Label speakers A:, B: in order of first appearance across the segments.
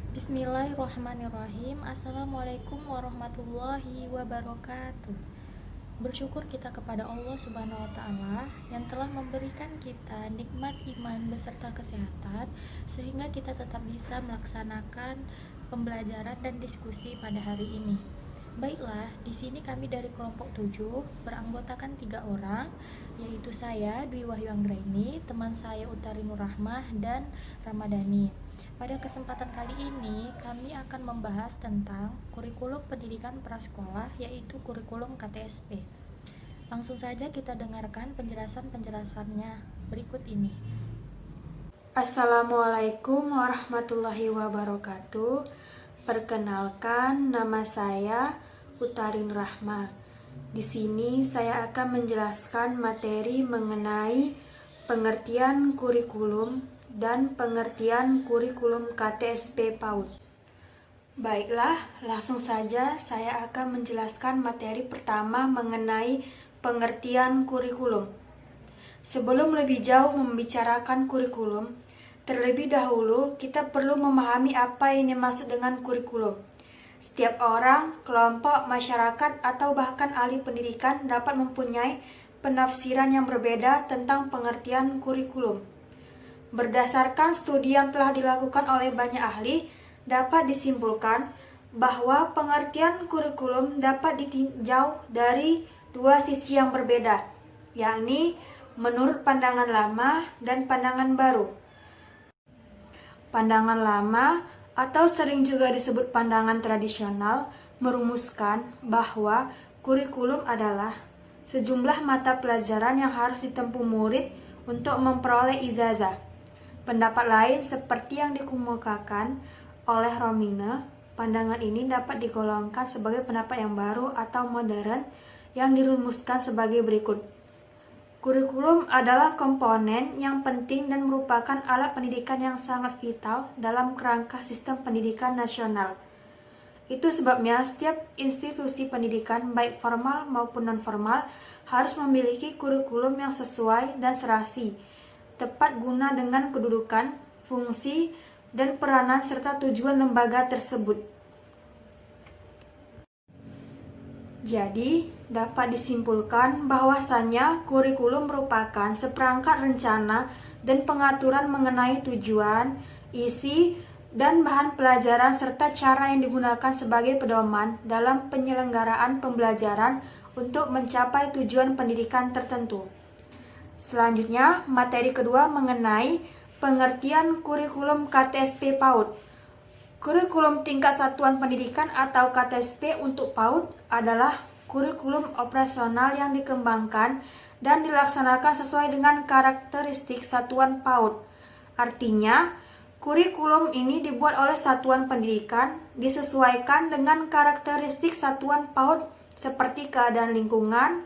A: Bismillahirrahmanirrahim. Assalamualaikum warahmatullahi wabarakatuh. Bersyukur kita kepada Allah Subhanahu wa Ta'ala yang telah memberikan kita nikmat iman beserta kesehatan, sehingga kita tetap bisa melaksanakan pembelajaran dan diskusi pada hari ini. Baiklah, di sini kami dari kelompok 7 beranggotakan 3 orang, yaitu saya, Dwi Wahyu Anggraini, teman saya Utari Nurrahmah, dan Ramadhani. Pada kesempatan kali ini, kami akan membahas tentang kurikulum pendidikan prasekolah, yaitu kurikulum KTSP. Langsung saja kita dengarkan penjelasan-penjelasannya berikut ini.
B: Assalamualaikum warahmatullahi wabarakatuh. Perkenalkan, nama saya Utari Nurrahmah. Di sini saya akan menjelaskan materi mengenai pengertian kurikulum dan pengertian kurikulum KTSP PAUD. Baiklah, langsung saja saya akan menjelaskan materi pertama mengenai pengertian kurikulum. Sebelum lebih jauh membicarakan kurikulum, terlebih dahulu kita perlu memahami apa yang dimaksud dengan kurikulum. Setiap orang, kelompok, masyarakat, atau bahkan ahli pendidikan dapat mempunyai penafsiran yang berbeda tentang pengertian kurikulum. Berdasarkan studi yang telah dilakukan oleh banyak ahli, dapat disimpulkan bahwa pengertian kurikulum dapat ditinjau dari dua sisi yang berbeda, yakni menurut pandangan lama dan pandangan baru. Pandangan lama atau sering juga disebut pandangan tradisional merumuskan bahwa kurikulum adalah sejumlah mata pelajaran yang harus ditempuh murid untuk memperoleh ijazah. Pendapat lain seperti yang dikemukakan oleh Romine, pandangan ini dapat digolongkan sebagai pendapat yang baru atau modern yang dirumuskan sebagai berikut. Kurikulum adalah komponen yang penting dan merupakan alat pendidikan yang sangat vital dalam kerangka sistem pendidikan nasional. Itu sebabnya setiap institusi pendidikan, baik formal maupun non-formal, harus memiliki kurikulum yang sesuai dan serasi, tepat guna dengan kedudukan, fungsi, dan peranan serta tujuan lembaga tersebut. Jadi, dapat disimpulkan bahwasannya kurikulum merupakan seperangkat rencana dan pengaturan mengenai tujuan, isi, dan bahan pelajaran serta cara yang digunakan sebagai pedoman dalam penyelenggaraan pembelajaran untuk mencapai tujuan pendidikan tertentu. Selanjutnya, materi kedua mengenai pengertian kurikulum KTSP PAUD. Kurikulum tingkat satuan pendidikan atau KTSP untuk PAUD adalah kurikulum operasional yang dikembangkan dan dilaksanakan sesuai dengan karakteristik satuan PAUD. Artinya, kurikulum ini dibuat oleh satuan pendidikan disesuaikan dengan karakteristik satuan PAUD seperti keadaan lingkungan,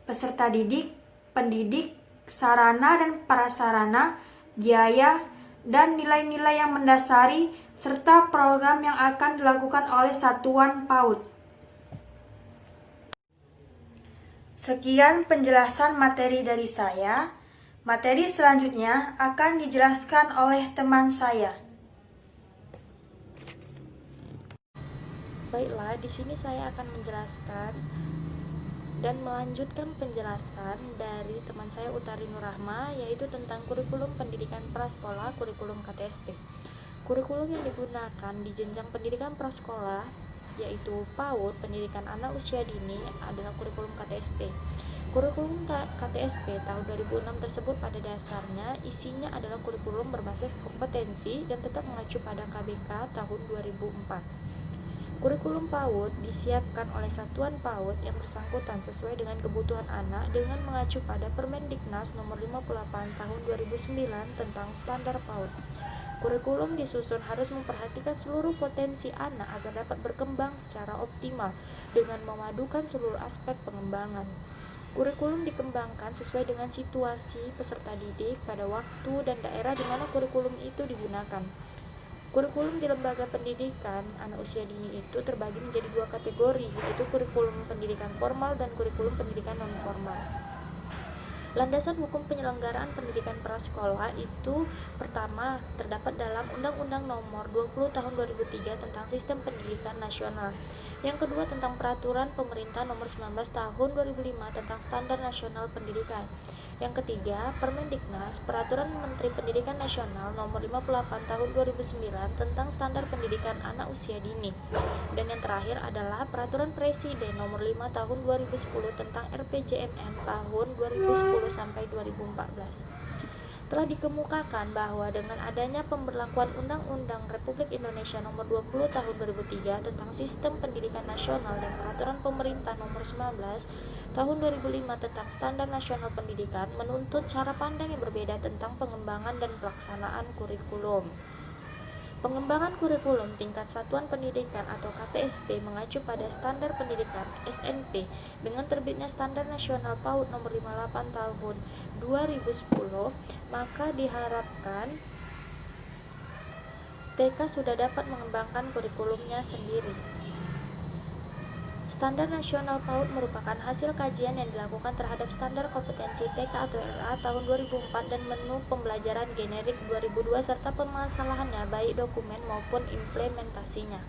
B: peserta didik, pendidik, sarana dan prasarana, biaya, dan nilai-nilai yang mendasari, serta program yang akan dilakukan oleh satuan PAUD. Sekian penjelasan materi dari saya. Materi selanjutnya akan dijelaskan oleh teman saya.
A: Baiklah, di sini saya akan menjelaskan dan melanjutkan penjelasan dari teman saya Utari Nurrahmah, yaitu tentang kurikulum pendidikan prasekolah, kurikulum KTSP. Kurikulum yang digunakan di jenjang pendidikan prasekolah, yaitu PAUD, pendidikan anak usia dini, adalah kurikulum KTSP. Kurikulum KTSP tahun 2006 tersebut pada dasarnya isinya adalah kurikulum berbasis kompetensi dan tetap mengacu pada KBK tahun 2004. Kurikulum PAUD disiapkan oleh satuan PAUD yang bersangkutan sesuai dengan kebutuhan anak dengan mengacu pada Permendiknas nomor 58 tahun 2009 tentang standar PAUD. Kurikulum disusun harus memperhatikan seluruh potensi anak agar dapat berkembang secara optimal dengan memadukan seluruh aspek pengembangan. Kurikulum dikembangkan sesuai dengan situasi peserta didik pada waktu dan daerah di mana kurikulum itu digunakan. Kurikulum di lembaga pendidikan anak usia dini itu terbagi menjadi dua kategori, yaitu kurikulum pendidikan formal dan kurikulum pendidikan non-formal. Landasan hukum penyelenggaraan pendidikan prasekolah itu pertama terdapat dalam Undang-Undang Nomor 20 Tahun 2003 tentang Sistem Pendidikan Nasional. Yang kedua tentang Peraturan Pemerintah Nomor 19 Tahun 2005 tentang Standar Nasional Pendidikan. Yang ketiga, Permendiknas, Peraturan Menteri Pendidikan Nasional Nomor 58 Tahun 2009 tentang Standar Pendidikan Anak Usia Dini. Dan yang terakhir adalah Peraturan Presiden Nomor 5 Tahun 2010 tentang RPJMN tahun 2010 sampai 2014. Telah dikemukakan bahwa dengan adanya pemberlakuan Undang-Undang Republik Indonesia Nomor 20 Tahun 2003 tentang Sistem Pendidikan Nasional dan Peraturan Pemerintah Nomor 19 Tahun 2005 tentang Standar Nasional Pendidikan menuntut cara pandang yang berbeda tentang pengembangan dan pelaksanaan kurikulum. Pengembangan kurikulum tingkat satuan pendidikan atau KTSP mengacu pada standar pendidikan SNP dengan terbitnya Standar Nasional PAUD Nomor 58 Tahun 2010, maka diharapkan TK sudah dapat mengembangkan kurikulumnya sendiri. Standar Nasional PAUD merupakan hasil kajian yang dilakukan terhadap standar kompetensi TK atau RA tahun 2004 dan menu pembelajaran generik 2002 serta permasalahannya baik dokumen maupun implementasinya.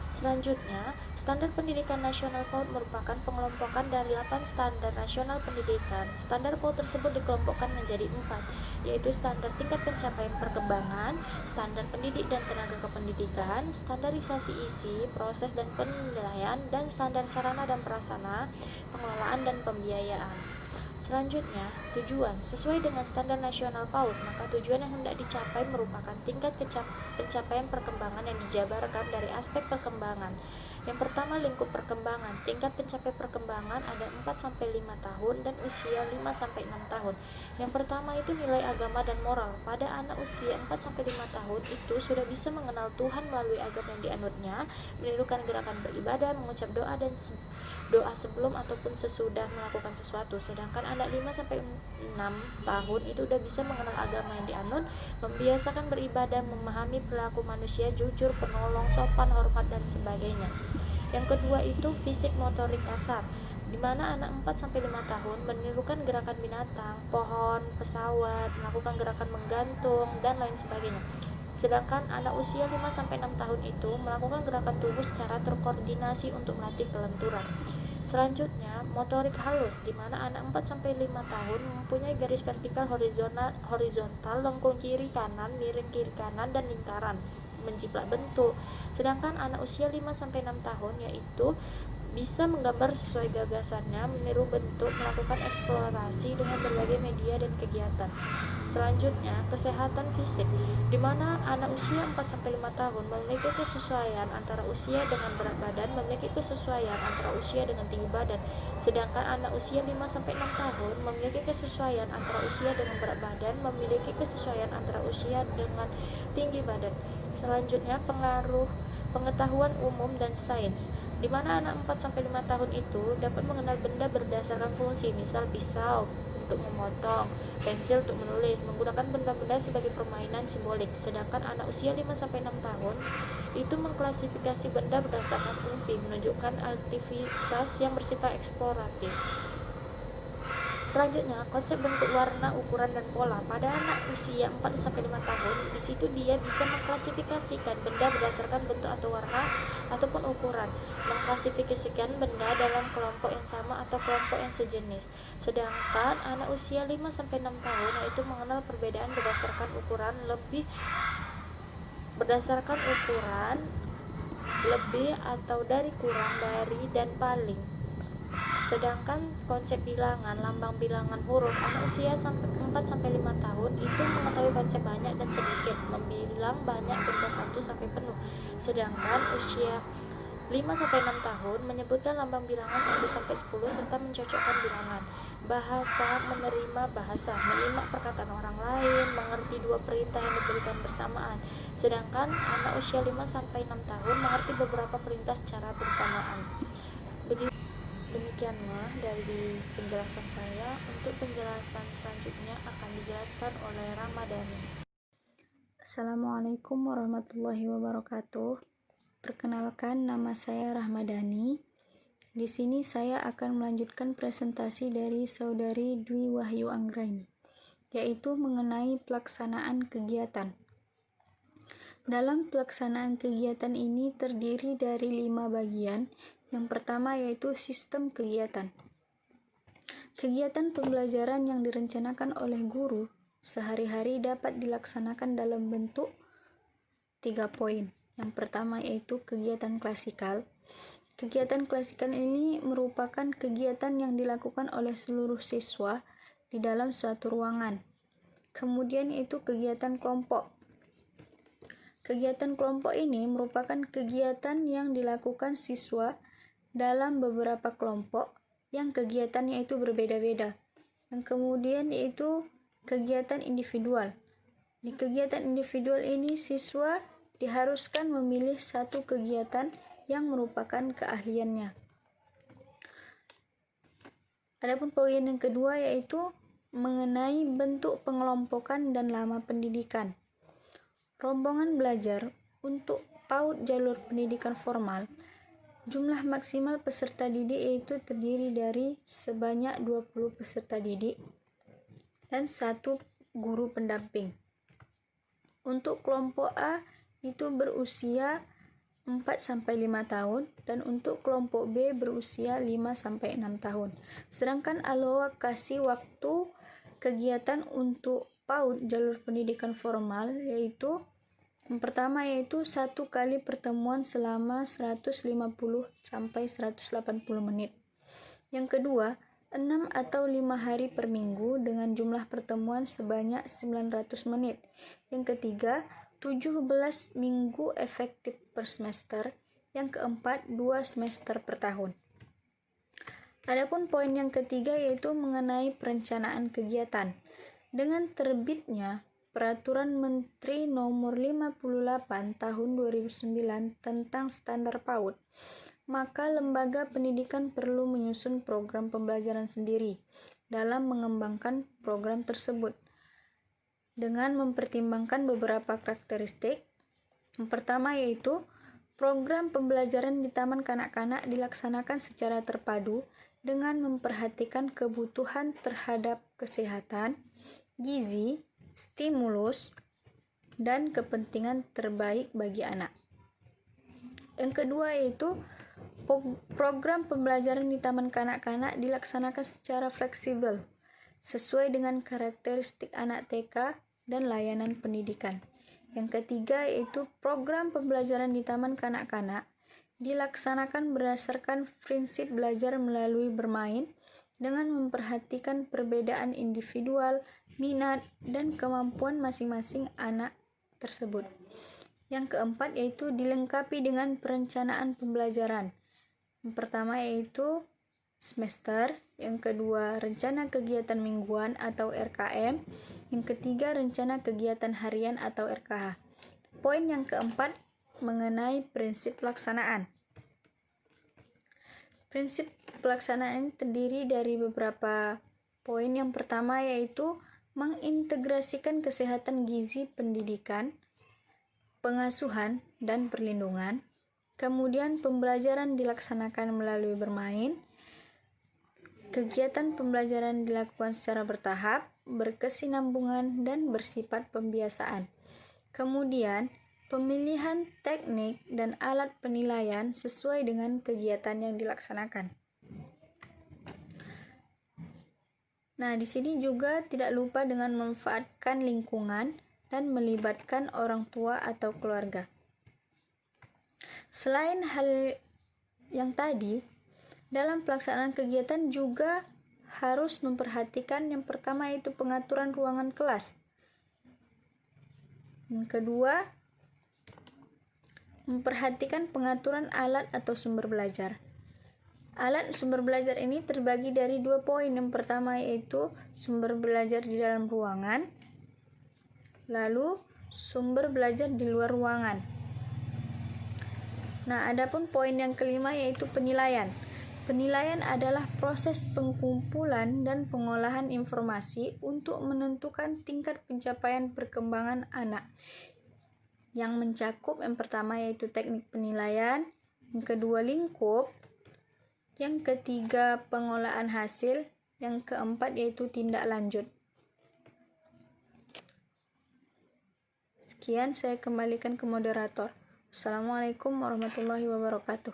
A: Selanjutnya, Standar Pendidikan Nasional PAUD merupakan pengelompokan dari 8 standar nasional pendidikan. Standar PAUD tersebut dikelompokkan menjadi 4, yaitu standar tingkat pencapaian perkembangan, standar pendidik dan tenaga kependidikan, standarisasi isi, proses dan penilaian, dan standar sarana dan prasarana, pengelolaan dan pembiayaan. Selanjutnya, tujuan. Sesuai dengan standar nasional PAUD, maka tujuan yang hendak dicapai merupakan tingkat pencapaian perkembangan yang dijabarkan dari aspek perkembangan. Yang pertama, lingkup perkembangan. Tingkat pencapaian perkembangan ada 4-5 tahun dan usia 5-6 tahun. Yang pertama itu nilai agama dan moral. Pada anak usia 4-5 tahun itu sudah bisa mengenal Tuhan melalui agama yang dianutnya, menirukan gerakan beribadah, mengucap doa dan doa sebelum ataupun sesudah melakukan sesuatu. Sedangkan anak 5-6 tahun itu udah bisa mengenal agama yang dianut, membiasakan beribadah, memahami perilaku manusia, jujur, penolong, sopan, hormat dan sebagainya. Yang kedua itu fisik motorik kasar, di mana anak 4-5 tahun menirukan gerakan binatang, pohon, pesawat, melakukan gerakan menggantung dan lain sebagainya. Sedangkan anak usia 5-6 tahun itu melakukan gerakan tubuh secara terkoordinasi untuk melatih kelenturan. Selanjutnya, motorik halus, di mana anak 4-5 tahun mempunyai garis vertikal horizontal, lengkung kiri kanan, miring kiri kanan, dan lingkaran, menjiplak bentuk. Sedangkan anak usia 5-6 tahun yaitu bisa menggambar sesuai gagasannya, meniru bentuk, melakukan eksplorasi dengan berbagai media dan kegiatan. Selanjutnya, kesehatan fisik, di mana anak usia 4-5 tahun memiliki kesesuaian antara usia dengan berat badan, memiliki kesesuaian antara usia dengan tinggi badan. Sedangkan anak usia 5-6 tahun memiliki kesesuaian antara usia dengan berat badan, memiliki kesesuaian antara usia dengan tinggi badan. Selanjutnya, pengaruh pengetahuan umum dan sains, di mana anak 4-5 tahun itu dapat mengenal benda berdasarkan fungsi, misal pisau untuk memotong, pensil untuk menulis, menggunakan benda-benda sebagai permainan simbolik. Sedangkan anak usia 5-6 tahun itu mengklasifikasi benda berdasarkan fungsi, menunjukkan aktivitas yang bersifat eksploratif. Selanjutnya, konsep bentuk, warna, ukuran, dan pola. Pada anak usia 4-5 tahun, di situ dia bisa mengklasifikasikan benda berdasarkan bentuk atau warna ataupun ukuran, mengklasifikasikan benda dalam kelompok yang sama atau kelompok yang sejenis. Sedangkan anak usia 5-6 tahun yaitu mengenal perbedaan berdasarkan ukuran lebih atau dari, kurang dari, dan paling. Sedangkan konsep bilangan, lambang bilangan huruf, anak usia 4-5 tahun itu mengetahui konsep banyak dan sedikit, membilang banyak benda satu sampai penuh. Sedangkan usia 5-6 tahun menyebutkan lambang bilangan 1-10 serta mencocokkan bilangan. Bahasa, menerima bahasa, menyimak perkataan orang lain, mengerti dua perintah yang diberikan bersamaan. Sedangkan anak usia 5-6 tahun mengerti beberapa perintah secara bersamaan. Demikianlah dari penjelasan saya. Untuk penjelasan selanjutnya akan dijelaskan oleh Ramadhani.
B: Assalamualaikum warahmatullahi wabarakatuh. Perkenalkan, nama saya Ramadhani.
A: Di sini saya akan melanjutkan presentasi dari Saudari Dwi Wahyu Anggraini, yaitu mengenai pelaksanaan kegiatan. Dalam pelaksanaan kegiatan ini terdiri dari 5 bagian. Yang pertama yaitu sistem kegiatan. Kegiatan pembelajaran yang direncanakan oleh guru sehari-hari dapat dilaksanakan dalam bentuk 3 poin. Yang pertama yaitu kegiatan klasikal. Kegiatan klasikal ini merupakan kegiatan yang dilakukan oleh seluruh siswa di dalam suatu ruangan. Kemudian itu kegiatan kelompok. Kegiatan kelompok ini merupakan kegiatan yang dilakukan siswa dalam beberapa kelompok yang kegiatannya itu berbeda-beda. Yang kemudian yaitu kegiatan individual. Di kegiatan individual ini siswa diharuskan memilih satu kegiatan yang merupakan keahliannya. Adapun poin yang kedua yaitu mengenai bentuk pengelompokan dan lama pendidikan. Rombongan belajar untuk PAUD jalur pendidikan formal, jumlah maksimal peserta didik yaitu terdiri dari sebanyak 20 peserta didik dan 1 guru pendamping. Untuk kelompok A itu berusia 4-5 tahun dan untuk kelompok B berusia 5-6 tahun. Sedangkan alokasi waktu kegiatan untuk PAUD jalur pendidikan formal yaitu yang pertama yaitu 1 kali pertemuan selama 150-180 menit. Yang kedua, 6 atau 5 hari per minggu dengan jumlah pertemuan sebanyak 900 menit. Yang ketiga, 17 minggu efektif per semester. Yang keempat, 2 semester per tahun. Adapun poin yang ketiga yaitu mengenai perencanaan kegiatan. Dengan terbitnya Peraturan Menteri Nomor 58 Tahun 2009 tentang Standar PAUD, maka lembaga pendidikan perlu menyusun program pembelajaran sendiri dalam mengembangkan program tersebut dengan mempertimbangkan beberapa karakteristik. Yang pertama yaitu program pembelajaran di taman kanak-kanak dilaksanakan secara terpadu dengan memperhatikan kebutuhan terhadap kesehatan, gizi, stimulus, dan kepentingan terbaik bagi anak. Yang kedua yaitu program pembelajaran di taman kanak-kanak dilaksanakan secara fleksibel sesuai dengan karakteristik anak TK dan layanan pendidikan. Yang ketiga yaitu program pembelajaran di taman kanak-kanak dilaksanakan berdasarkan prinsip belajar melalui bermain dengan memperhatikan perbedaan individual, minat, dan kemampuan masing-masing anak tersebut. Yang keempat yaitu dilengkapi dengan perencanaan pembelajaran. Yang pertama yaitu semester, yang kedua rencana kegiatan mingguan atau RKM, yang ketiga rencana kegiatan harian atau RKH. Poin yang keempat mengenai prinsip pelaksanaan. Prinsip pelaksanaan terdiri dari beberapa poin. Yang pertama yaitu mengintegrasikan kesehatan gizi pendidikan, pengasuhan, dan perlindungan. Kemudian pembelajaran dilaksanakan melalui bermain. Kegiatan pembelajaran dilakukan secara bertahap, berkesinambungan, dan bersifat pembiasaan. Kemudian pemilihan teknik dan alat penilaian sesuai dengan kegiatan yang dilaksanakan. Nah, di sini juga tidak lupa dengan memanfaatkan lingkungan dan melibatkan orang tua atau keluarga. Selain hal yang tadi, dalam pelaksanaan kegiatan juga harus memperhatikan yang pertama yaitu pengaturan ruangan kelas. Yang kedua, memperhatikan pengaturan alat atau sumber belajar. Alat sumber belajar ini terbagi dari 2 poin. Yang pertama yaitu sumber belajar di dalam ruangan, lalu sumber belajar di luar ruangan. Nah, adapun poin yang kelima yaitu penilaian. Penilaian adalah proses pengumpulan dan pengolahan informasi untuk menentukan tingkat pencapaian perkembangan anak, yang mencakup yang pertama yaitu teknik penilaian, yang kedua lingkup,
C: Yang ketiga, pengolahan hasil. Yang keempat yaitu tindak lanjut. Sekian, saya kembalikan ke moderator. Assalamualaikum warahmatullahi wabarakatuh.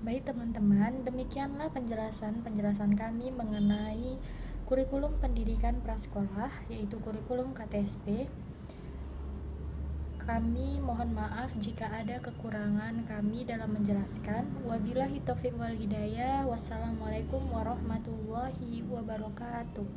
A: Baik teman-teman, demikianlah penjelasan kami mengenai kurikulum pendidikan prasekolah, yaitu kurikulum KTSP. Kami mohon maaf jika ada kekurangan kami dalam menjelaskan. Wabillahi taufiq wal hidayah. Wassalamualaikum warahmatullahi wabarakatuh.